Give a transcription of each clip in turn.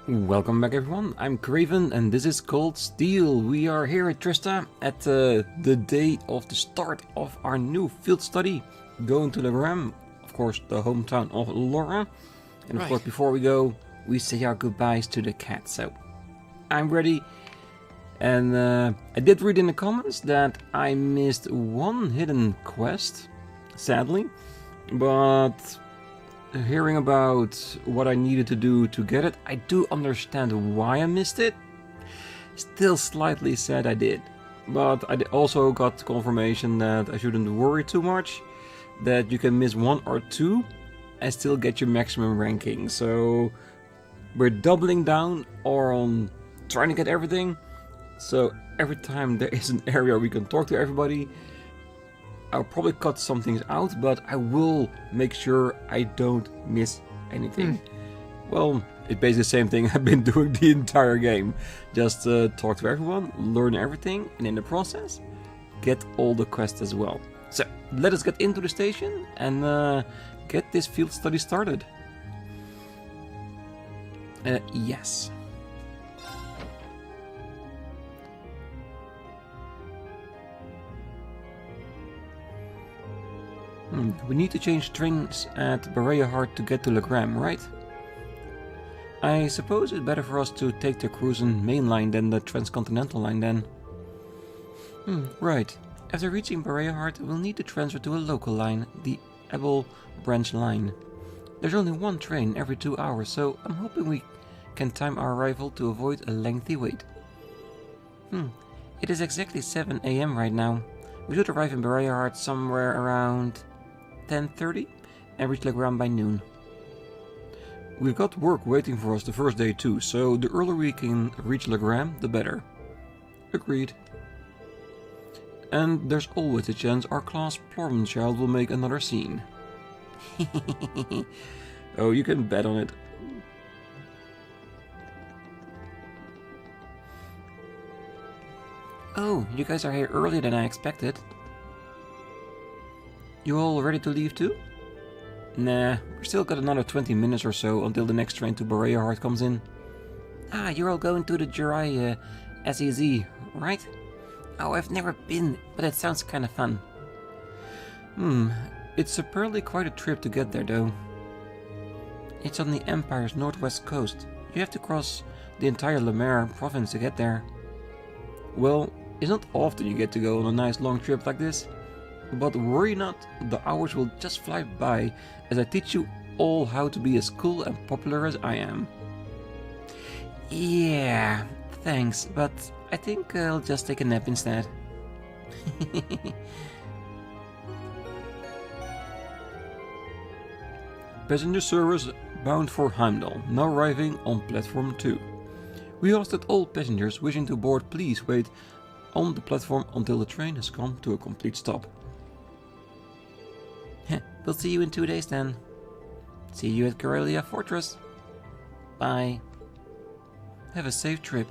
Welcome back everyone, I'm Craven and this is Cold Steel. We are here at Trista at the day of the start of our new field study, going to Legram, of course the hometown of Laura. And of course before we go, we say our goodbyes to the cat, so I'm ready. And I did read in the comments that I missed one hidden quest, sadly, but hearing about what I needed to do to get it, I do understand why I missed it. Still slightly sad I did. But I also got confirmation that I shouldn't worry too much, that you can miss one or two and still get your maximum ranking. So we're doubling down on trying to get everything. So every time there is an area we can talk to everybody, I'll probably cut some things out, but I will make sure I don't miss anything. Well, it's basically the same thing I've been doing the entire game. Just talk to everyone, learn everything, and in the process, get all the quests as well. So, let us get into the station and get this field study started. Yes. We need to change trains at Heart to get to Legram, right? I suppose it's better for us to take the cruising main line than the transcontinental line then. Right. After reaching Heart, we'll need to transfer to a local line, the Ebel branch line. There's only one train every 2 hours, so I'm hoping we can time our arrival to avoid a lengthy wait. It is exactly 7 AM right now. We should arrive in Heart somewhere around 10:30 and reach Legram by noon. We've got work waiting for us the first day too, so the earlier we can reach Legram, the better. Agreed. And there's always a chance our class Plorman child will make another scene. Oh, you can bet on it. Oh, you guys are here earlier than I expected. You all ready to leave too? Nah, we still got another 20 minutes or so until the next train to Heart comes in. Ah, you're all going to the Jurai SEZ, right? Oh, I've never been, but it sounds kinda fun. It's apparently quite a trip to get there though. It's on the Empire's northwest coast. You have to cross the entire Lemare province to get there. Well, it's not often you get to go on a nice long trip like this. But worry not, the hours will just fly by as I teach you all how to be as cool and popular as I am. Yeah, thanks, but I think I'll just take a nap instead. Passenger service bound for Heimdall, now arriving on platform 2. We ask that all passengers wishing to board please wait on the platform until the train has come to a complete stop. We'll see you in 2 days then. See you at Corellia Fortress. Bye. Have a safe trip.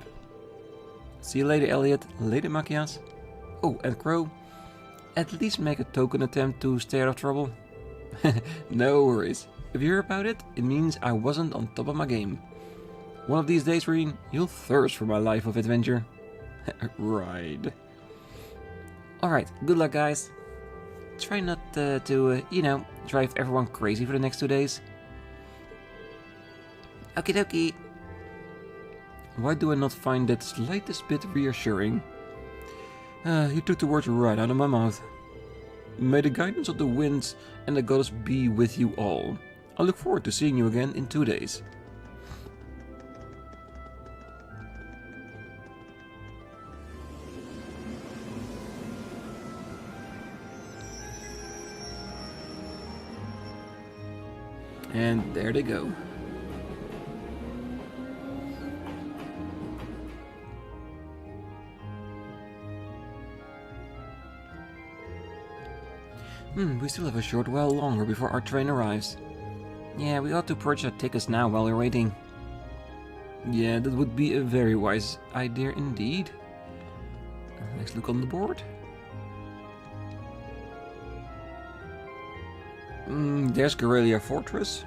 See you later, Elliot. Later, Machias. Oh, and Crow. At least make a token attempt to stay out of trouble. No worries. If you hear about it, it means I wasn't on top of my game. One of these days, Rean, you'll thirst for my life of adventure. Right. Alright, good luck, guys. Try not to, drive everyone crazy for the next 2 days. Okie dokie. Why do I not find that slightest bit reassuring? You took the words right out of my mouth. May the guidance of the winds and the goddess be with you all. I look forward to seeing you again in 2 days. And there they go. We still have a short while longer before our train arrives. Yeah, we ought to purchase our tickets now while we're waiting. Yeah, that would be a very wise idea indeed. Let's look on the board. There's Corellia Fortress.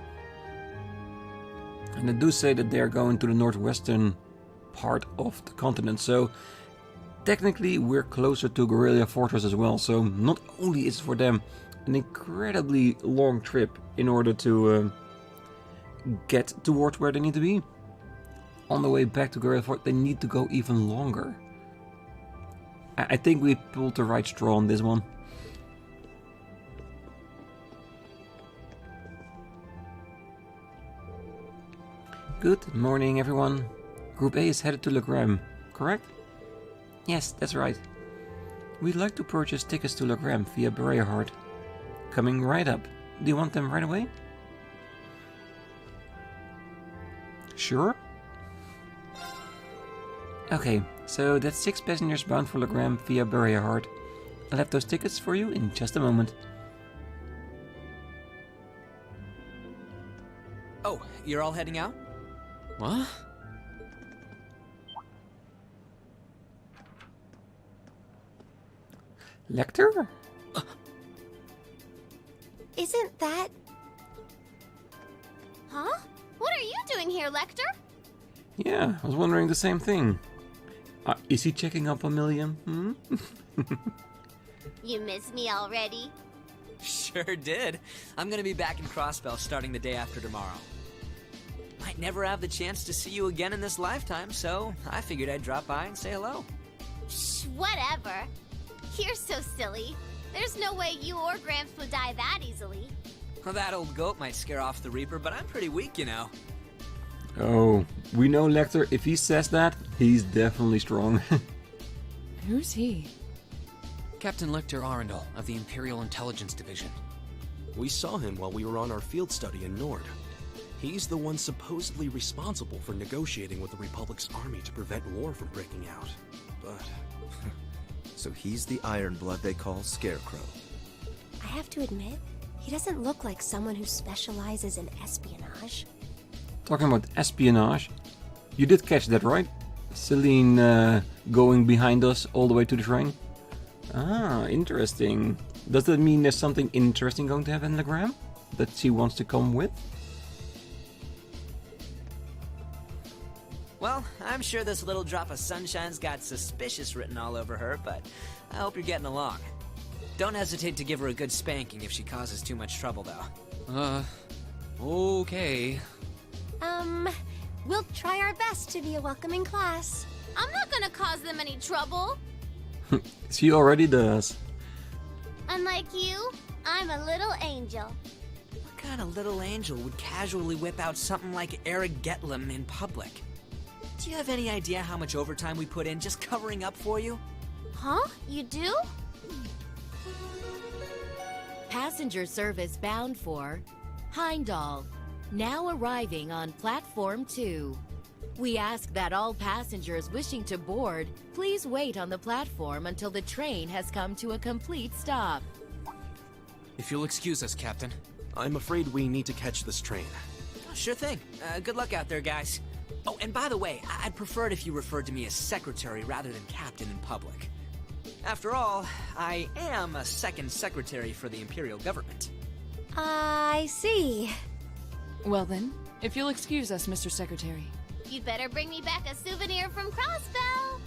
And they do say that they're going to the northwestern part of the continent, so technically we're closer to Guerrilla Fortress as well, so not only is it for them an incredibly long trip in order to get towards where they need to be, on the way back to Guerrilla Fortress they need to go even longer. I think we pulled the right straw on this one. Good morning everyone. Group A is headed to Legram, correct? Yes, that's right. We'd like to purchase tickets to Legram via Bereahard. Coming right up. Do you want them right away? Sure. Okay, so that's 6 passengers bound for Legram via Bereahard. I'll have those tickets for you in just a moment. Oh, you're all heading out? What? Lecter? Isn't that... Huh? What are you doing here, Lecter? Yeah, I was wondering the same thing. Is he checking up on Milliam? You miss me already? Sure did. I'm gonna be back in Crossbell starting the day after tomorrow. Might never have the chance to see you again in this lifetime, so I figured I'd drop by and say hello. Shh, whatever. You're so silly. There's no way you or Gramps would die that easily. Well, that old goat might scare off the Reaper, but I'm pretty weak, you know. Oh, we know Lecter, if he says that, he's definitely strong. Who's he? Captain Lecter Arundel of the Imperial Intelligence Division. We saw him while we were on our field study in Nord. He's the one supposedly responsible for negotiating with the Republic's army to prevent war from breaking out. But... So he's the Ironblood they call Scarecrow. I have to admit, he doesn't look like someone who specializes in espionage. Talking about espionage, you did catch that, right? Celine going behind us all the way to the train? Ah, interesting. Does that mean there's something interesting going to happen in Legram that she wants to come with? Well, I'm sure this little drop of sunshine's got suspicious written all over her, but I hope you're getting along. Don't hesitate to give her a good spanking if she causes too much trouble, though. Okay. We'll try our best to be a welcoming class. I'm not gonna cause them any trouble. She already does. Unlike you, I'm a little angel. What kind of little angel would casually whip out something like Erigetlum in public? Do you have any idea how much overtime we put in just covering up for you? Huh? You do? Passenger service bound for Heimdall, now arriving on Platform 2. We ask that all passengers wishing to board please wait on the platform until the train has come to a complete stop. If you'll excuse us, Captain. I'm afraid we need to catch this train. Oh, sure thing. Good luck out there, guys. Oh, and by the way, I'd prefer it if you referred to me as secretary rather than captain in public. After all, I am a second secretary for the Imperial government. I see. Well then, if you'll excuse us, Mr. Secretary. You'd better bring me back a souvenir from Crossbell.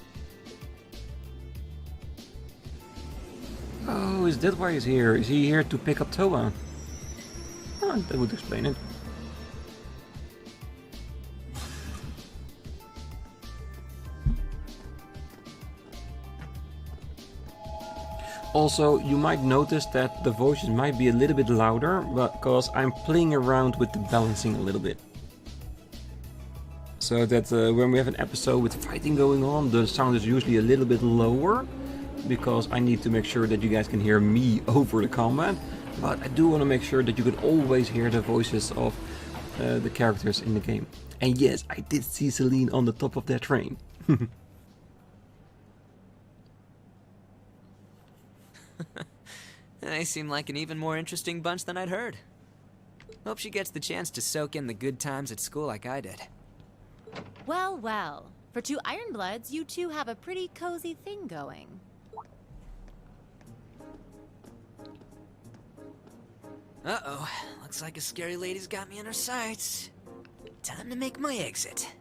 Oh, is that why he's here? Is he here to pick up Toa? Oh, that would explain it. Also, you might notice that the voices might be a little bit louder, because I'm playing around with the balancing a little bit. So that when we have an episode with fighting going on, the sound is usually a little bit lower, because I need to make sure that you guys can hear me over the combat. But I do want to make sure that you can always hear the voices of the characters in the game. And yes, I did see Celine on the top of that train. They seem like an even more interesting bunch than I'd heard. Hope she gets the chance to soak in the good times at school like I did. Well, well. For two Ironbloods, you two have a pretty cozy thing going. Uh-oh. Looks like a scary lady's got me in her sights. time to make my exit.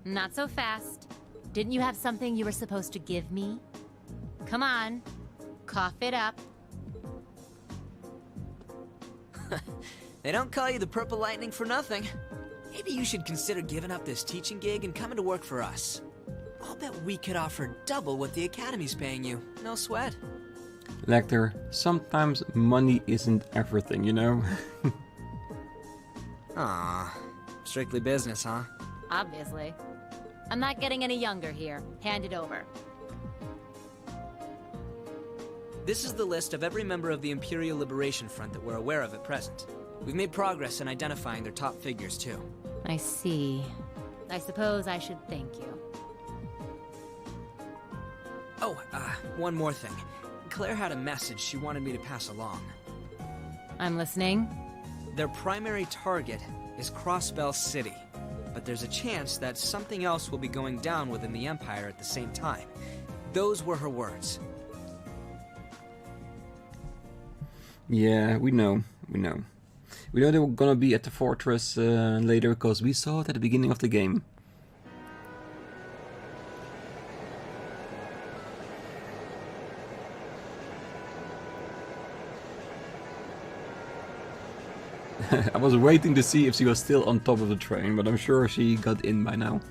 Not so fast. Didn't you have something you were supposed to give me? Come on, cough it up. They don't call you the Purple Lightning for nothing. Maybe you should consider giving up this teaching gig and coming to work for us. I'll bet we could offer double what the Academy's paying you. No sweat. Lecter, sometimes money isn't everything, you know? Aw, strictly business, huh? Obviously. I'm not getting any younger here. Hand it over. This is the list of every member of the Imperial Liberation Front that we're aware of at present. We've made progress in identifying their top figures, too. I see. I suppose I should thank you. Oh, one more thing. Claire had a message she wanted me to pass along. I'm listening. Their primary target is Crossbell City, but there's a chance that something else will be going down within the Empire at the same time. Those were her words. Yeah, we know. We know they were gonna be at the fortress later, because we saw it at the beginning of the game. I was waiting to see if she was still on top of the train, but I'm sure she got in by now.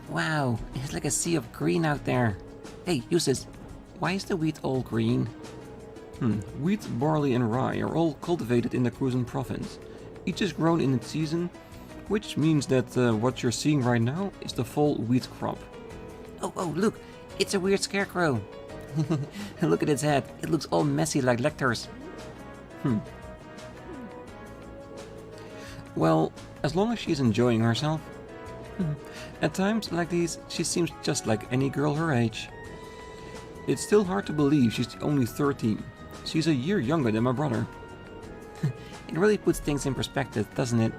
Wow, it's like a sea of green out there. Hey, Eustace, why is the wheat all green? Wheat, barley and rye are all cultivated in the Cruzen province. Each is grown in its season, which means that what you're seeing right now is the fall wheat crop. Oh, look, it's a weird scarecrow. Look at its head, it looks all messy like Lecter's. Well, as long as she's enjoying herself. At times like these, she seems just like any girl her age. It's still hard to believe she's only 13. She's a year younger than my brother. It really puts things in perspective, doesn't it?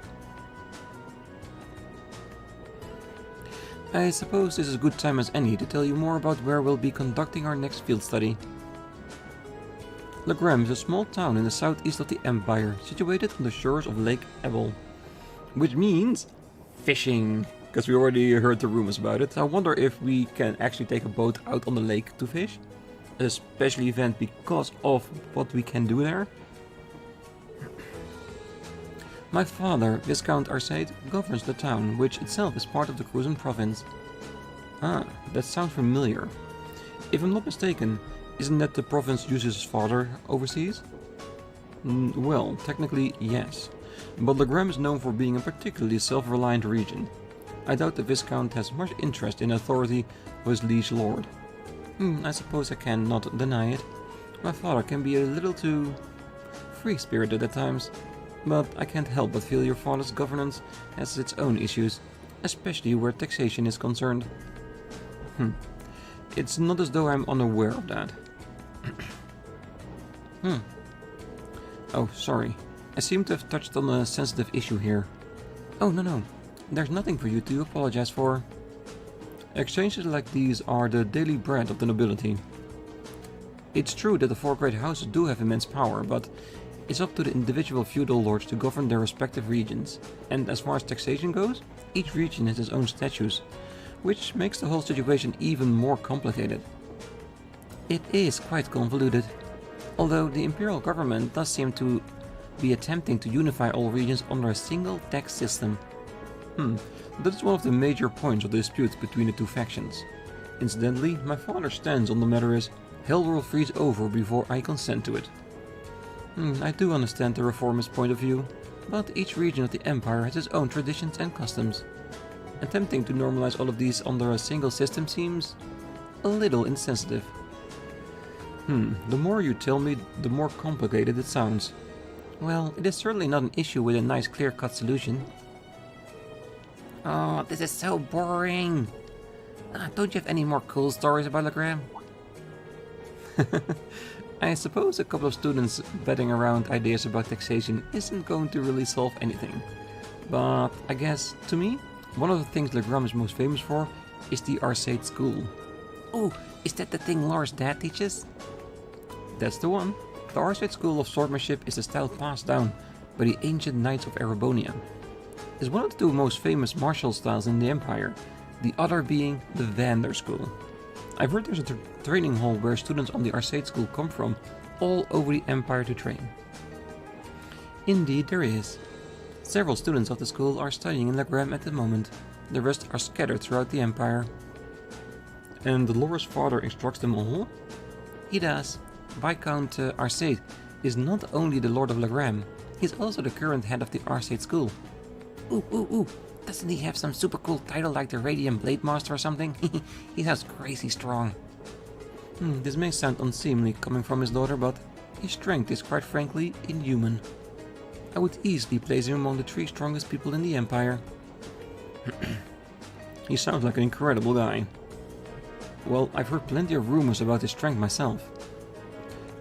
I suppose this is a good time as any to tell you more about where we'll be conducting our next field study. Legram is a small town in the southeast of the Empire, situated on the shores of Lake Ebel. Which means fishing, because we already heard the rumors about it. I wonder if we can actually take a boat out on the lake to fish. A special event because of what we can do there. My father, Viscount Arseid, governs the town, which itself is part of the Cruzen province. Ah, that sounds familiar. If I'm not mistaken, isn't that the province Eustace's father oversees? Well, technically yes, but Legram is known for being a particularly self-reliant region. I doubt the Viscount has much interest in authority of his liege lord. I suppose I cannot deny it. My father can be a little too free-spirited at times. But I can't help but feel your father's governance has its own issues, especially where taxation is concerned. It's not as though I'm unaware of that. Oh, sorry. I seem to have touched on a sensitive issue here. Oh, no. There's nothing for you to apologize for. Exchanges like these are the daily bread of the nobility. It's true that the four great houses do have immense power, but it's up to the individual feudal lords to govern their respective regions, and as far as taxation goes, each region has its own statutes, which makes the whole situation even more complicated. It is quite convoluted, although the imperial government does seem to be attempting to unify all regions under a single tax system. That is one of the major points of the dispute between the two factions. Incidentally, my father's stance on the matter is, hell will freeze over before I consent to it. I do understand the reformist point of view, but each region of the Empire has its own traditions and customs. Attempting to normalize all of these under a single system seems a little insensitive. The more you tell me, the more complicated it sounds. Well, it is certainly not an issue with a nice clear-cut solution. Oh, this is so boring! Don't you have any more cool stories about Legram? I suppose a couple of students betting around ideas about taxation isn't going to really solve anything. But I guess, to me, one of the things Legram is most famous for is the Arseid school. Oh, is that the thing Laura's dad teaches? That's the one. The Arseid school of swordsmanship is the style passed down by the ancient knights of Erebonian. It's one of the two most famous martial styles in the Empire, the other being the Vander school. I've heard there's a training hall where students on the Arseid school come from all over the Empire to train. Indeed there is. Several students of the school are studying in Legram at the moment. The rest are scattered throughout the Empire. And Laura's father instructs them all? He does. Viscount Arseid is not only the Lord of Legram, he's also the current head of the Arseid school. Ooh, doesn't he have some super cool title like the Radiant Blade Master or something? He sounds crazy strong. This may sound unseemly coming from his daughter, but his strength is quite frankly inhuman. I would easily place him among the 3 strongest people in the Empire. He sounds like an incredible guy. Well, I've heard plenty of rumors about his strength myself.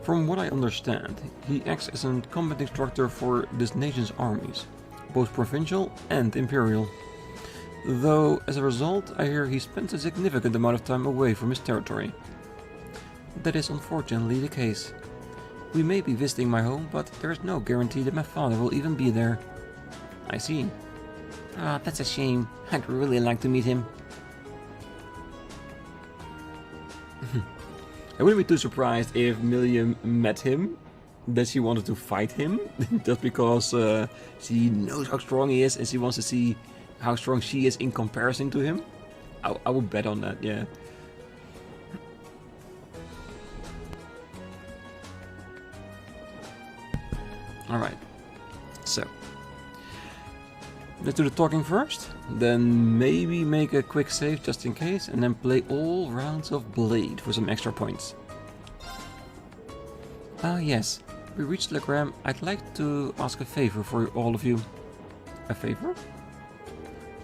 From what I understand, he acts as a combat instructor for this nation's armies, both provincial and imperial. Though, as a result, I hear he spends a significant amount of time away from his territory. That is unfortunately the case. We may be visiting my home, but there is no guarantee that my father will even be there. I see. Ah, that's a shame. I'd really like to meet him. I wouldn't be too surprised if Milliam met him, that she wanted to fight him, just because she knows how strong he is and she wants to see how strong she is in comparison to him. I would bet on that, yeah. Alright, so let's do the talking first, then maybe make a quick save just in case, and then play all rounds of Blade for some extra points. Ah yes, we reached Legram. I'd like to ask a favor for all of you. A favor?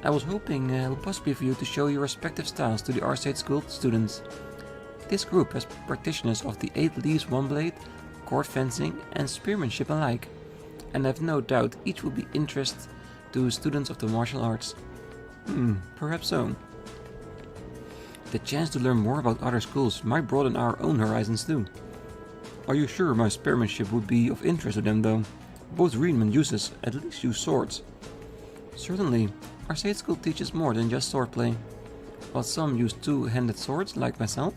I was hoping possibly for you to show your respective styles to the Arseid School students. This group has practitioners of the 8 leaves one blade, court fencing and spearmanship alike, and I have no doubt each will be interest to students of the martial arts. Perhaps so. The chance to learn more about other schools might broaden our own horizons too. Are you sure my spearmanship would be of interest to them though? Both Rean and Uses at least use swords. Certainly, Arseid school teaches more than just swordplay. While some use two-handed swords like myself,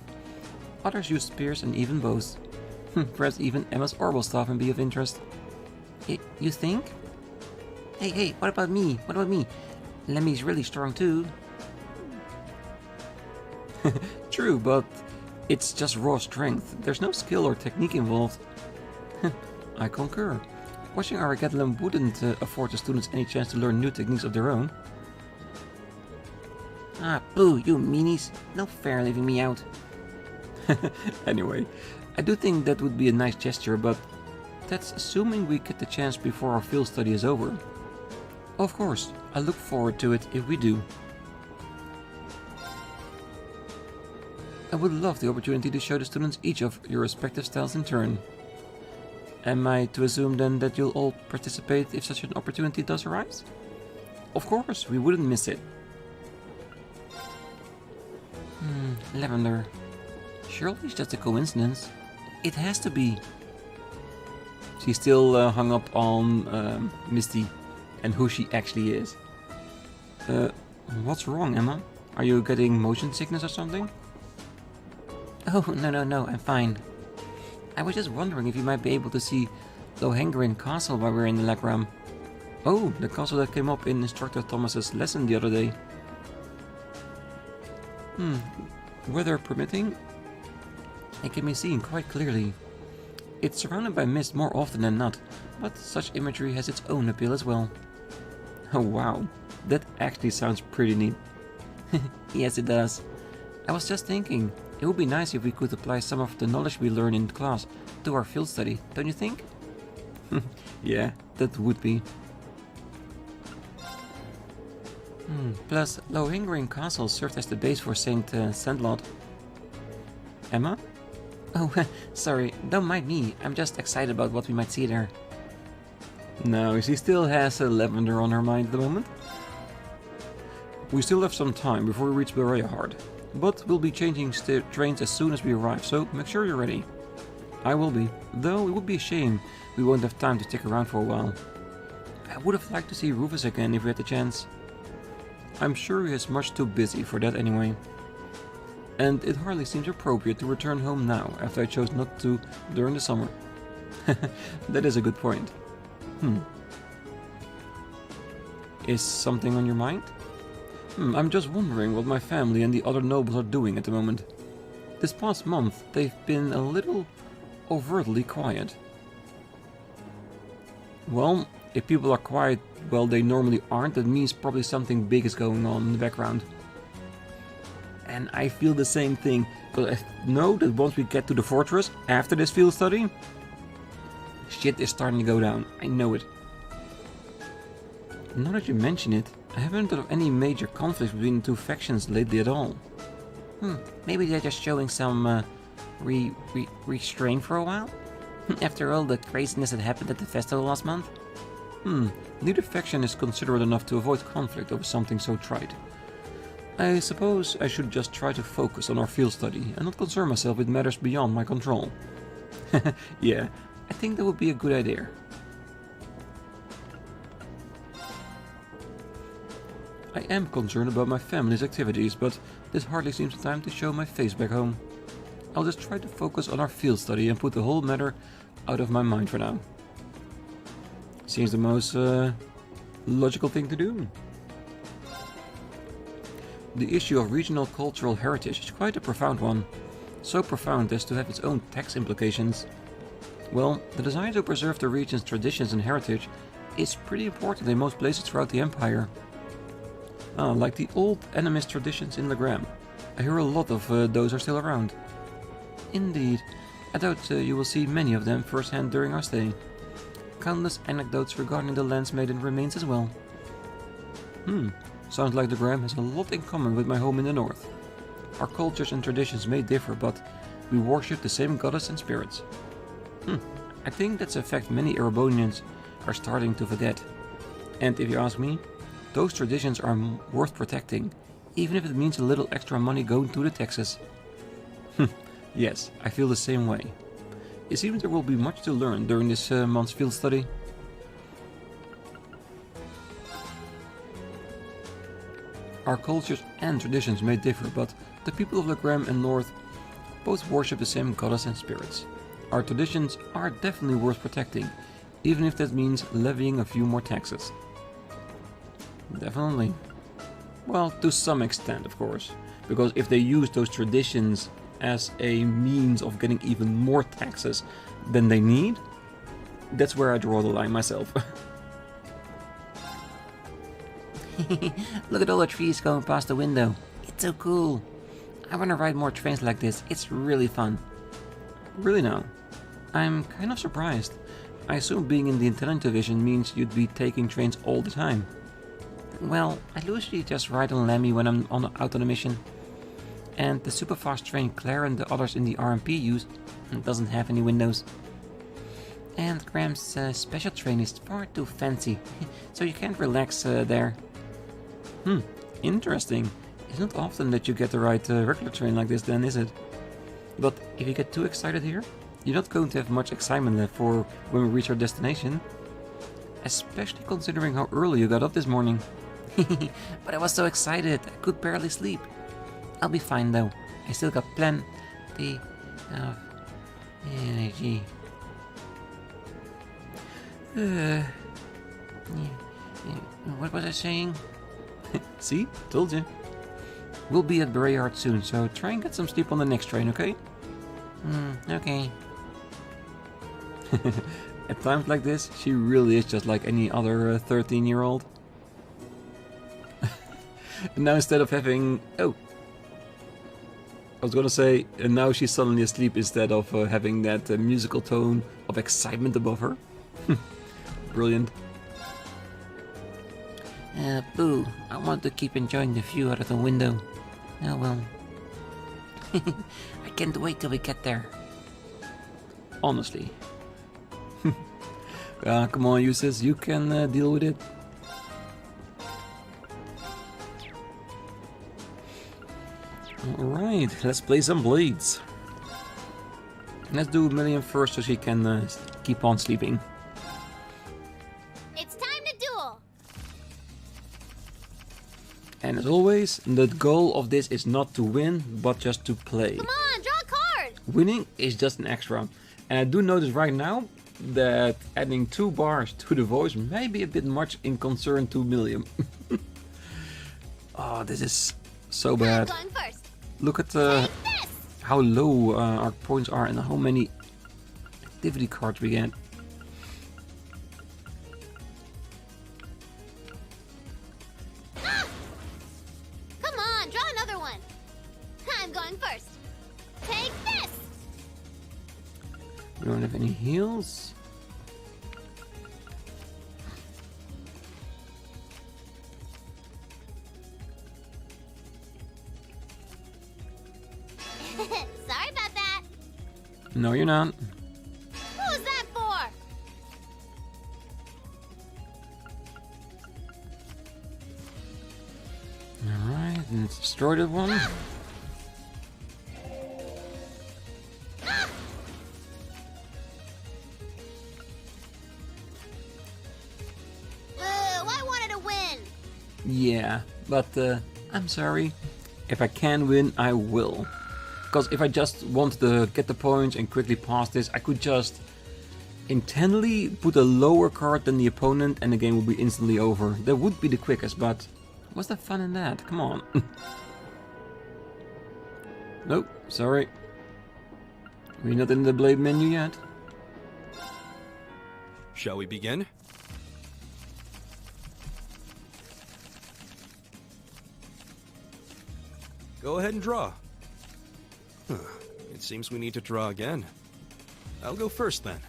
others use spears and even bows. Perhaps even Emma's orbital staff can be of interest. You think? Hey, what about me? What about me? Lemmy's really strong too. True, but it's just raw strength. There's no skill or technique involved. I concur. Watching our Gatlam wouldn't afford the students any chance to learn new techniques of their own. Ah, boo, you meanies. No fair leaving me out. Anyway, I do think that would be a nice gesture, but that's assuming we get the chance before our field study is over. Of course, I look forward to it if we do. I would love the opportunity to show the students each of your respective styles in turn. Am I to assume then that you'll all participate if such an opportunity does arise? Of course, we wouldn't miss it. Lavender. Surely it's just a coincidence. It has to be. She's still hung up on Misty and who she actually is. What's wrong, Emma? Are you getting motion sickness or something? Oh, no, I'm fine. I was just wondering if you might be able to see Lohengrin Castle while we're in the Legram. Oh, the castle that came up in Instructor Thomas's lesson the other day. Weather permitting, it can be seen quite clearly. It's surrounded by mist more often than not, but such imagery has its own appeal as well. Oh wow, that actually sounds pretty neat. Yes, it does. I was just thinking, it would be nice if we could apply some of the knowledge we learn in class to our field study, don't you think? Yeah, that would be. Plus, Lohengrin Castle served as the base for St. Sandlot. Emma? Oh, sorry, don't mind me. I'm just excited about what we might see there. No, she still has Lavender on her mind at the moment. We still have some time before we reach Berea Heart. But we'll be changing trains as soon as we arrive, so make sure you're ready. I will be, though it would be a shame we won't have time to stick around for a while. I would have liked to see Rufus again if we had the chance. I'm sure he is much too busy for that anyway. And it hardly seems appropriate to return home now, after I chose not to during the summer. That is a good point. Is something on your mind? I'm just wondering what my family and the other nobles are doing at the moment. This past month, they've been a little overtly quiet. Well, if people are quiet, well, they normally aren't, that means probably something big is going on in the background. And I feel the same thing, but I know that once we get to the fortress, after this field study, shit is starting to go down. I know it. Now that you mention it, I haven't heard of any major conflicts between the two factions lately at all. Maybe they're just showing some restraint for a while? After all the craziness that happened at the festival last month? Neither faction is considerate enough to avoid conflict over something so trite. I suppose I should just try to focus on our field study and not concern myself with matters beyond my control. Yeah, I think that would be a good idea. I am concerned about my family's activities, but this hardly seems the time to show my face back home. I'll just try to focus on our field study and put the whole matter out of my mind for now. Seems the most logical thing to do. The issue of regional cultural heritage is quite a profound one. So profound as to have its own tax implications. Well, the desire to preserve the region's traditions and heritage is pretty important in most places throughout the Empire. Like the old animist traditions in Legram. I hear a lot of those are still around. Indeed, I doubt you will see many of them firsthand during our stay. Countless anecdotes regarding the Lance Maiden remains as well. Sounds like Legram has a lot in common with my home in the north. Our cultures and traditions may differ, but we worship the same goddess and spirits. I think that's a fact many Erebonians are starting to forget. And if you ask me, those traditions are worth protecting, even if it means a little extra money going to the taxes. Yes, I feel the same way. It seems there will be much to learn during this month's field study. Our cultures and traditions may differ, but the people of Legram and North both worship the same goddess and spirits. Our traditions are definitely worth protecting, even if that means levying a few more taxes. Definitely. Well, to some extent, of course. Because if they use those traditions as a means of getting even more taxes than they need, that's where I draw the line myself. Look at all the trees going past the window. It's so cool. I want to ride more trains like this. It's really fun. Really now? I'm kind of surprised. I assume being in the intelligence division means you'd be taking trains all the time. Well, I usually just ride on Lemmy when I'm out on a mission. And the super fast train Claire and the others in the RMP use doesn't have any windows. And Graham's special train is far too fancy, so you can't relax there. Interesting. It's not often that you get to ride a regular train like this then, is it? But if you get too excited here, you're not going to have much excitement left for when we reach our destination. Especially considering how early you got up this morning. But I was so excited, I could barely sleep. I'll be fine though. I still got plenty of energy. What was I saying? See? Told you. We'll be at Braeyard soon, so try and get some sleep on the next train, okay? Okay. At times like this, she really is just like any other 13-year-old. And now instead of having... Oh! I was gonna say, and now she's suddenly asleep instead of having that musical tone of excitement above her. Brilliant. Boo, I want to keep enjoying the view out of the window. Oh well. I can't wait till we get there. Honestly. Come on, Eustace, you can deal with it. Alright, let's play some blades. Let's do Million first so she can keep on sleeping. It's time to duel. And as always, the goal of this is not to win, but just to play. Come on, draw a card. Winning is just an extra. And I do notice right now that adding 2 bars to the voice may be a bit much in concern to Million. Oh, this is so bad. I'm going first. Look at Take this. how low our points are and how many activity cards we get. Ah! Come on, draw another one. I'm going first. Take this. We don't have any heals. Sorry about that. No, you're not. What was that for? Alright, let's destroy that one. I wanted to win. Yeah, but I'm sorry. If I can win, I will. Because if I just want to get the points and quickly pass this, I could just intently put a lower card than the opponent and the game would be instantly over. That would be the quickest, but what's the fun in that? Come on. Nope, sorry. We're not in the blade menu yet. Shall we begin? Go ahead and draw. It seems we need to draw again. I'll go first then.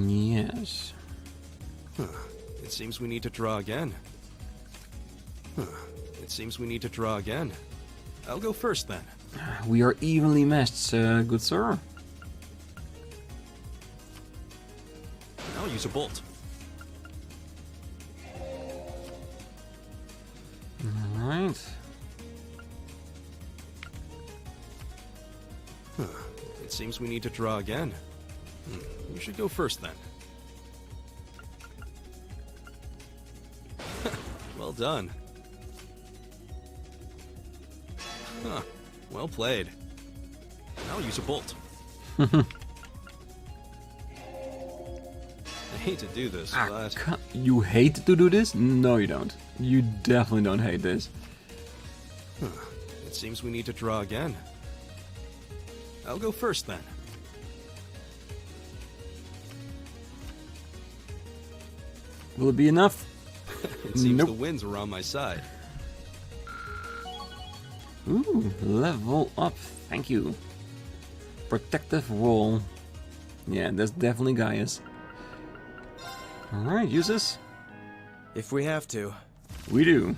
Yes. It seems we need to draw again. It seems we need to draw again. I'll go first then. We are evenly matched, good sir. I'll use a bolt. Alright. It seems we need to draw again. You should go first then. Well done. Huh. Well played. I'll use a bolt. I hate to do this, but... You hate to do this? No, you don't. You definitely don't hate this. It seems we need to draw again. I'll go first then. Will it be enough? It seems Nope. the winds are on my side. Ooh, level up. Thank you. Protective wall. Yeah, that's definitely Gaius. Alright, use this. If we have to. We do.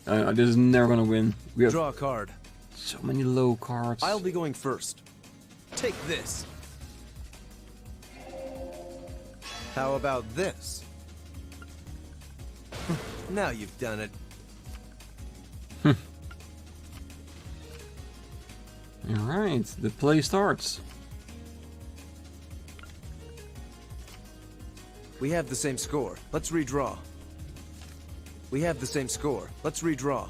This is never gonna win. We have Draw a card. so many low cards. I'll be going first. Take this. How about this? Now you've done it. Alright, the play starts. We have the same score. Let's redraw. We have the same score. Let's redraw.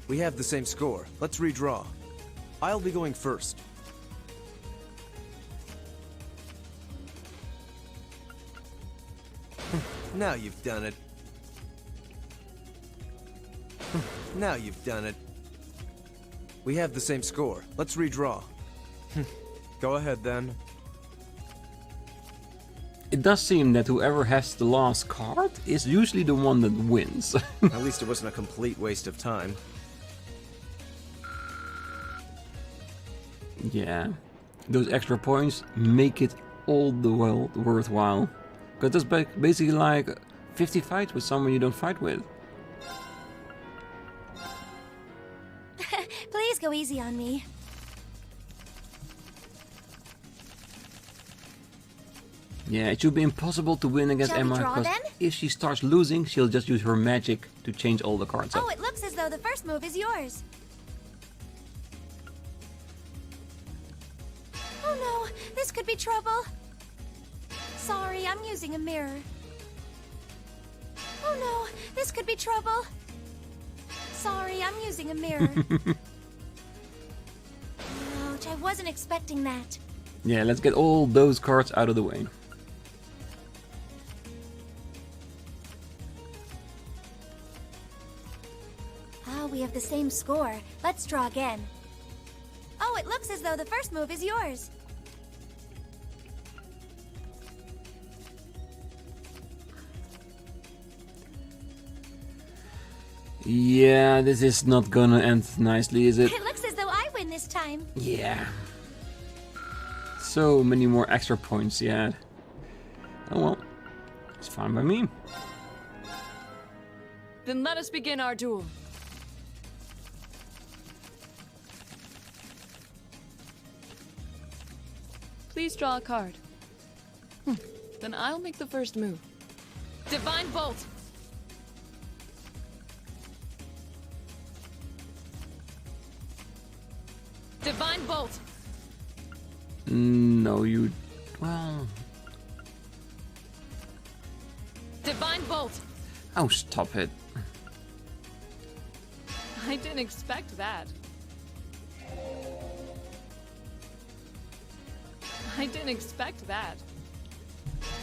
We have the same score. Let's redraw. I'll be going first. Now you've done it. Now you've done it. We have the same score. Let's redraw. Go ahead then. It does seem that whoever has the last card is usually the one that wins. At least it wasn't a complete waste of time. Yeah, those extra points make it all the world worthwhile. Because that's basically like 50 fights with someone you don't fight with. Please go easy on me. Yeah, it should be impossible to win against Shall we Emma, draw because then? if she starts losing, she'll just use her magic to change all the cards up. Oh, it looks as though the first move is yours. Oh no, this could be trouble. Sorry, I'm using a mirror. Oh no, this could be trouble. Sorry, I'm using a mirror. Ouch, I wasn't expecting that. Yeah, let's get all those cards out of the way. Oh, we have the same score. Let's draw again. Oh, it looks as though the first move is yours. Yeah, this is not gonna end nicely, is it? It looks as though I win this time. Yeah. So many more extra points yet. Oh well, it's fine by me. Then let us begin our duel. Please draw a card. Then I'll make the first move. Divine Bolt! Divine Bolt! No, you... well... Divine Bolt! Oh, stop it. I didn't expect that. I didn't expect that.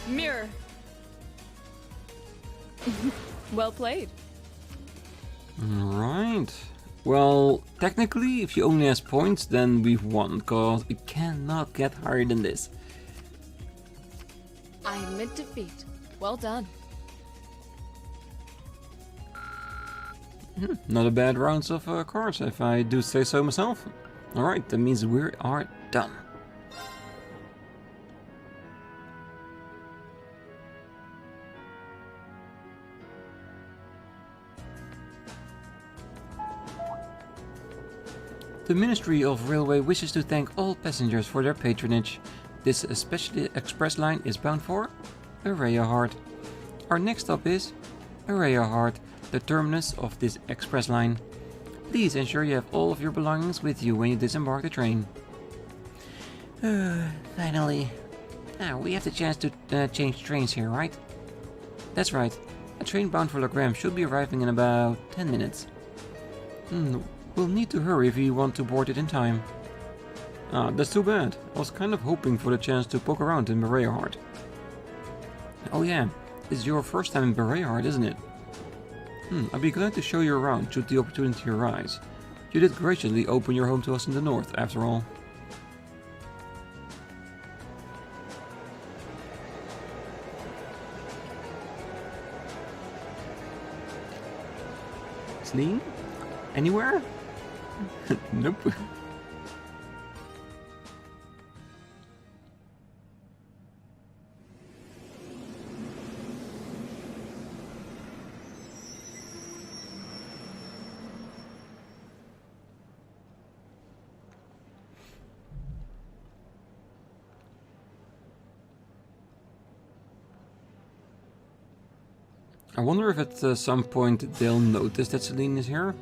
Mirror. Well played. Alright. Well, technically, if she only has points, then we've won, because it cannot get higher than this. I admit defeat. Well done. Not a bad round of cards, if I do say so myself. Alright, that means we are done. The Ministry of Railway wishes to thank all passengers for their patronage. This special express line is bound for Arseid. Our next stop is Arseid, the terminus of this express line. Please ensure you have all of your belongings with you when you disembark the train. Finally. Now, we have the chance to change trains here, right? That's right. A train bound for Legram should be arriving in about 10 minutes. We'll need to hurry if we want to board it in time. Ah, that's too bad. I was kind of hoping for the chance to poke around in Arseid. Oh yeah, it's your first time in Arseid, isn't it? I'd be glad to show you around should the opportunity arise. You did graciously open your home to us in the north, after all. Sleen? Anywhere? Nope. I wonder if at some point they'll notice that Celine is here.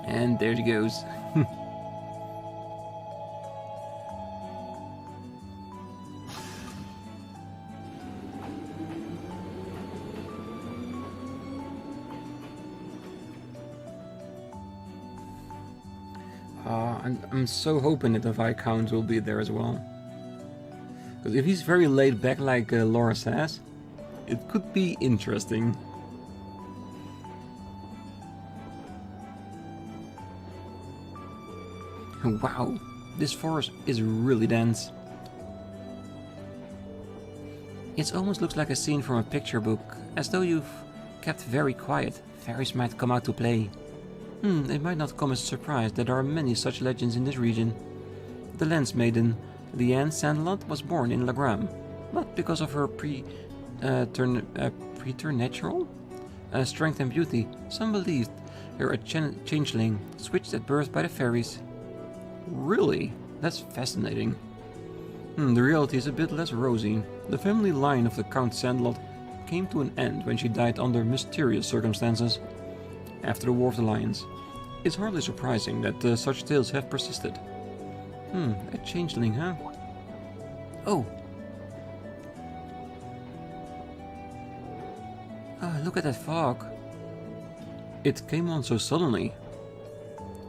And there she goes. I'm so hoping that the Viscount will be there as well. Because if he's very laid back like Laura says, it could be interesting. Wow, this forest is really dense. It almost looks like a scene from a picture book, as though you've kept very quiet. Fairies might come out to play. It might not come as a surprise that there are many such legends in this region. The Lens Maiden, Leanne Sandlot, was born in Legram, not because of her preternatural strength and beauty. Some believed her a changeling, switched at birth by the fairies. Really? That's fascinating. The reality is a bit less rosy. The family line of the Count Sandlot came to an end when she died under mysterious circumstances after the War of the Lions. It's hardly surprising that such tales have persisted. A changeling, huh? Oh! Look at that fog. It came on so suddenly.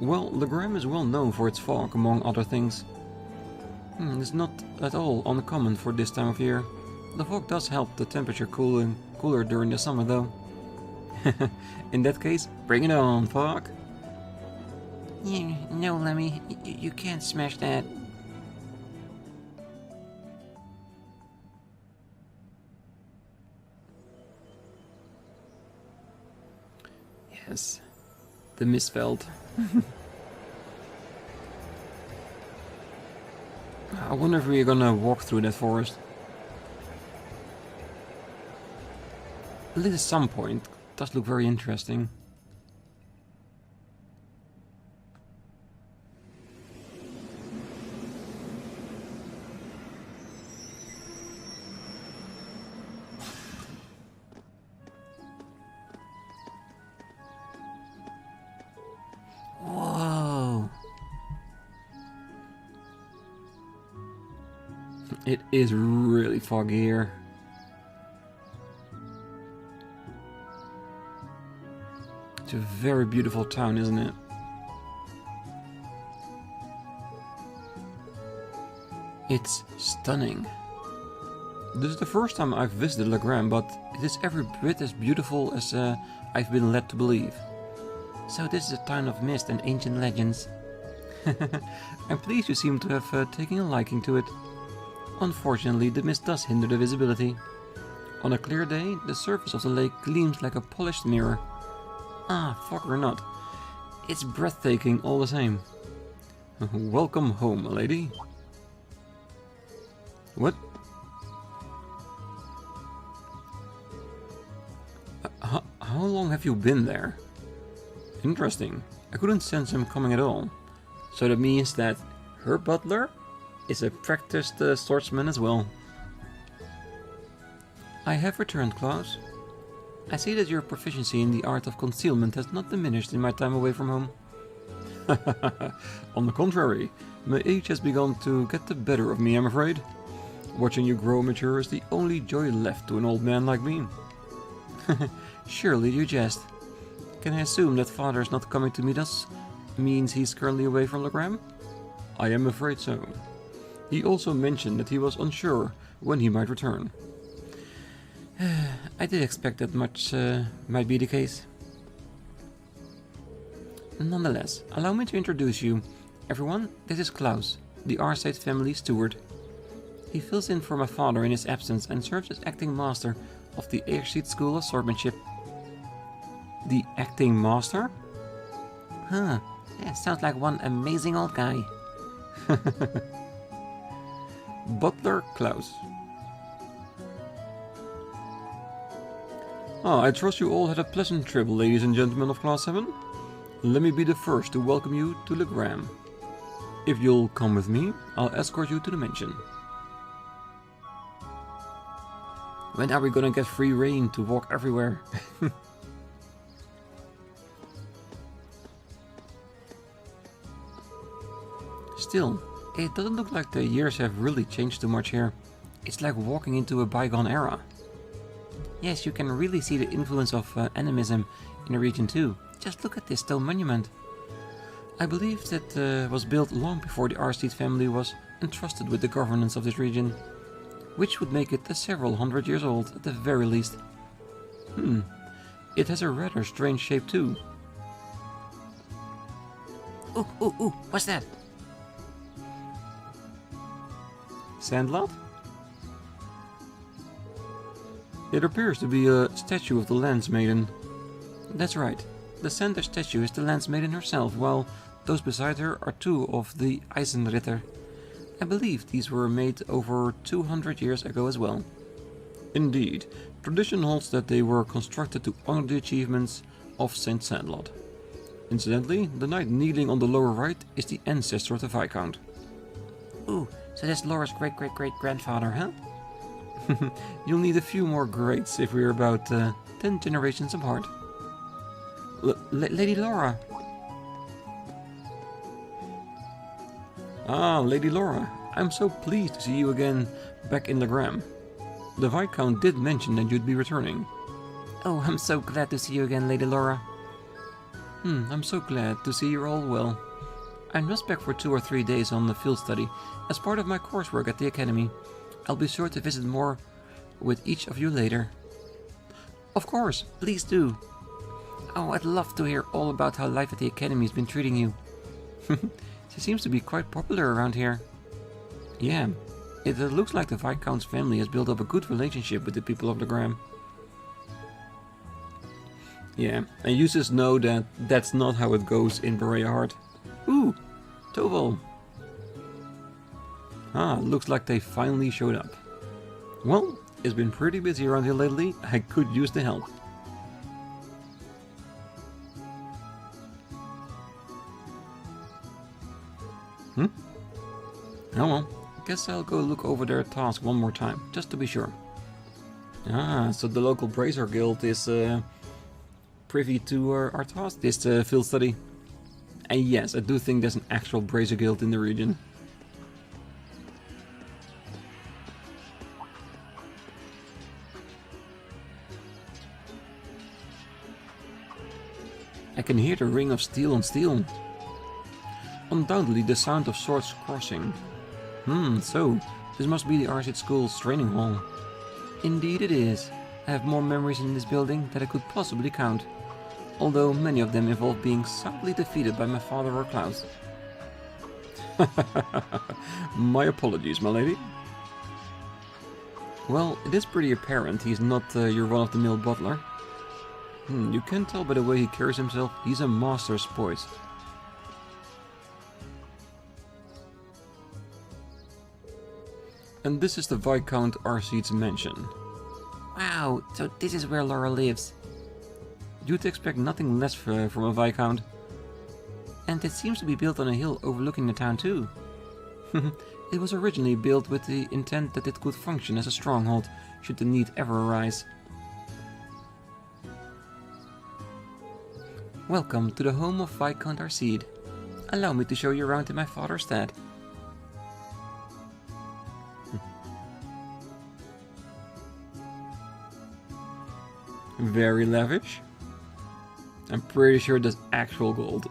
Well, Legrim is well known for its fog, among other things. It's not at all uncommon for this time of year. The fog does help the temperature cooler during the summer, though. In that case, bring it on, fog! No, Lemmy, you can't smash that. Yes, the Mistveld. I wonder if we're gonna walk through that forest. At least at some point. It does look very interesting. Whoa! It is really foggy here. It's a very beautiful town, isn't it? It's stunning. This is the first time I've visited Legram, but it is every bit as beautiful as I've been led to believe. So this is a town of mist and ancient legends. I'm pleased you seem to have taken a liking to it. Unfortunately, the mist does hinder the visibility. On a clear day, the surface of the lake gleams like a polished mirror. Fog or not, it's breathtaking all the same. Welcome home, lady. What? How long have you been there? Interesting. I couldn't sense him coming at all. So that means that her butler is a practiced swordsman as well. I have returned, Klaus. I see that your proficiency in the art of concealment has not diminished in my time away from home. On the contrary, my age has begun to get the better of me, I'm afraid. Watching you grow mature is the only joy left to an old man like me. Surely you jest. Can I assume that father's not coming to meet us means he's currently away from Legram? I am afraid so. He also mentioned that he was unsure when he might return. I did expect that much might be the case. Nonetheless, allow me to introduce you. Everyone, this is Klaus, the Arseid family steward. He fills in for my father in his absence and serves as acting master of the Arseid School of Swordsmanship. The acting master? Huh, that sounds like one amazing old guy. Butler Klaus. I trust you all had a pleasant trip, ladies and gentlemen of Class 7. Let me be the first to welcome you to Legram. If you'll come with me, I'll escort you to the mansion. When are we gonna get free reign to walk everywhere? Still, it doesn't look like the years have really changed too much here. It's like walking into a bygone era. Yes, you can really see the influence of animism in the region too. Just look at this stone monument. I believe that was built long before the Arseid family was entrusted with the governance of this region, which would make it several hundred years old at the very least. It has a rather strange shape too. Ooh, what's that? Sandlot? It appears to be a statue of the Lance Maiden. That's right. The center statue is the Lance Maiden herself, while those beside her are two of the Eisenritter. I believe these were made over 200 years ago as well. Indeed, tradition holds that they were constructed to honor the achievements of Saint Sandlot. Incidentally, the knight kneeling on the lower right is the ancestor of the Viscount. Ooh, so that's Laura's great-great-great-grandfather, huh? You'll need a few more greats if we're about 10 generations apart. Lady Laura. Ah, Lady Laura, I'm so pleased to see you again back in Legram. The Viscount did mention that you'd be returning. Oh, I'm so glad to see you again, Lady Laura. I'm so glad to see you're all well. I'm just back for 2 or 3 days on the field study as part of my coursework at the Academy. I'll be sure to visit more with each of you later. Of course, please do. Oh, I'd love to hear all about how life at the Academy has been treating you. She seems to be quite popular around here. Yeah, it looks like the Viscount's family has built up a good relationship with the people of Legram. Yeah, and you just know that that's not how it goes in Berea Heart. Ooh, Toval. Ah, looks like they finally showed up. Well, it's been pretty busy around here lately. I could use the help. Oh well, guess I'll go look over their task one more time, just to be sure. Ah, so the local Bracer Guild is privy to our task, this field study. And yes, I do think there's an actual Bracer Guild in the region. I can hear the ring of steel on steel. Undoubtedly the sound of swords crossing. So this must be the Arseid School's training hall. Indeed it is. I have more memories in this building than I could possibly count, although many of them involve being soundly defeated by my father or Klaus. My apologies, my lady. Well, it is pretty apparent he's not your run-of-the-mill butler. You can tell by the way he carries himself, he's a master sport. And this is the Viscount Arseid's mansion. Wow, so this is where Laura lives. You'd expect nothing less from a Viscount. And it seems to be built on a hill overlooking the town too. It was originally built with the intent that it could function as a stronghold, should the need ever arise. Welcome to the home of Viscount Arseid. Allow me to show you around in my father's stead. Very lavish. I'm pretty sure that's actual gold.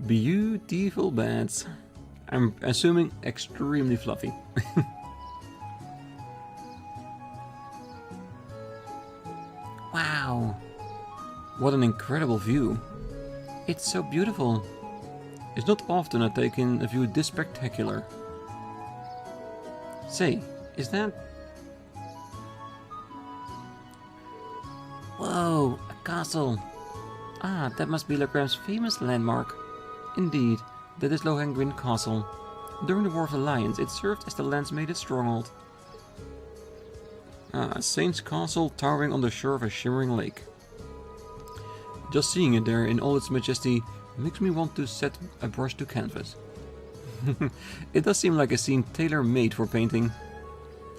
Beautiful beds. I'm assuming extremely fluffy. Wow. What an incredible view. It's so beautiful. It's not often I take in a view this spectacular. Say, is that... Whoa, a castle. Ah, that must be Legram's famous landmark. Indeed, that is Lohengrin Castle. During the War of the Lions, it served as the Lance Maiden's stronghold. Ah, Saint's Castle towering on the shore of a shimmering lake. Just seeing it there in all its majesty makes me want to set a brush to canvas. It does seem like a scene tailor-made for painting.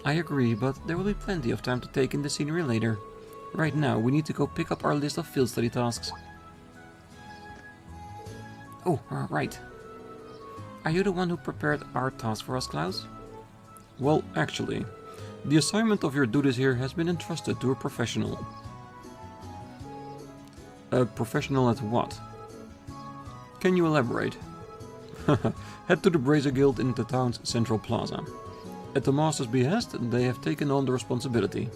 I agree, but there will be plenty of time to take in the scenery later. Right now, we need to go pick up our list of field study tasks. Oh, right. Are you the one who prepared our task for us, Klaus? Well, actually, the assignment of your duties here has been entrusted to a professional. A professional at what? Can you elaborate? Head to the Brazier Guild in the town's central plaza. At the master's behest, they have taken on the responsibility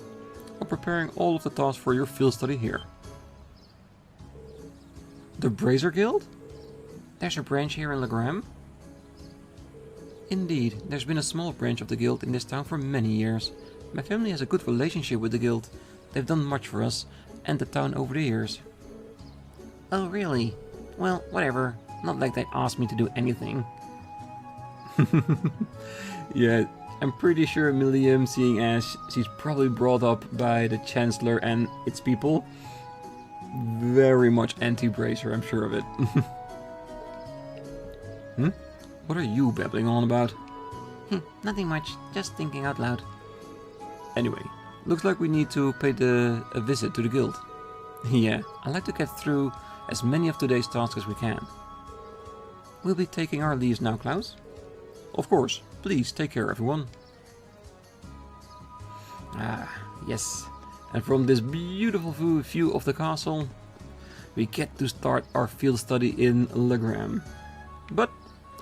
of preparing all of the tasks for your field study here. The Brazier Guild? There's a branch here in Legram? Indeed, there's been a small branch of the guild in this town for many years. My family has a good relationship with the guild. They've done much for us and the town over the years. Oh really? Well, whatever. Not like they asked me to do anything. Yeah, I'm pretty sure Milliam, seeing as she's probably brought up by the Chancellor and its people, very much anti-Brazier, I'm sure of it. What are you babbling on about? Nothing much, just thinking out loud. Anyway, looks like we need to pay a visit to the guild. Yeah, I'd like to get through as many of today's tasks as we can. We'll be taking our leaves now, Klaus. Of course, please take care everyone. Ah, yes. And from this beautiful view of the castle, we get to start our field study in Legram. But,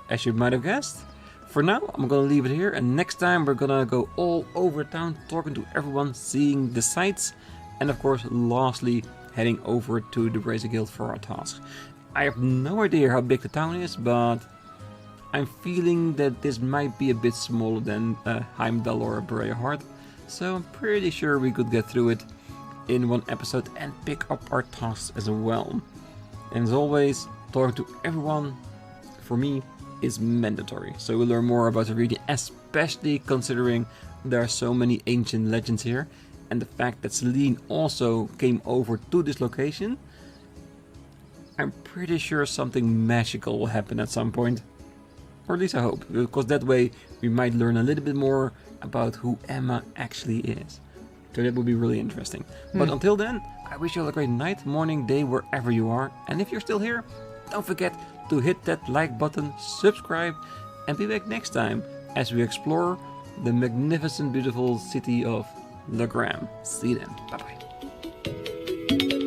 as you might have guessed, for now I'm gonna leave it here, and next time we're gonna go all over town talking to everyone, seeing the sights, and of course lastly heading over to the Brazier Guild for our tasks. I have no idea how big the town is, but I'm feeling that this might be a bit smaller than Heimdall or Breyhard, so I'm pretty sure we could get through it in one episode and pick up our tasks as well. And as always, talking to everyone, for me, is mandatory. So we'll learn more about the region, especially considering there are so many ancient legends here, and the fact that Celine also came over to this location. I'm pretty sure something magical will happen at some point. Or at least I hope, because that way we might learn a little bit more about who Emma actually is. So that would be really interesting. But until then, I wish you all a great night, morning, day, wherever you are. And if you're still here, don't forget to hit that like button, subscribe, and be back next time as we explore the magnificent, beautiful city of Legram. See you then. Bye bye.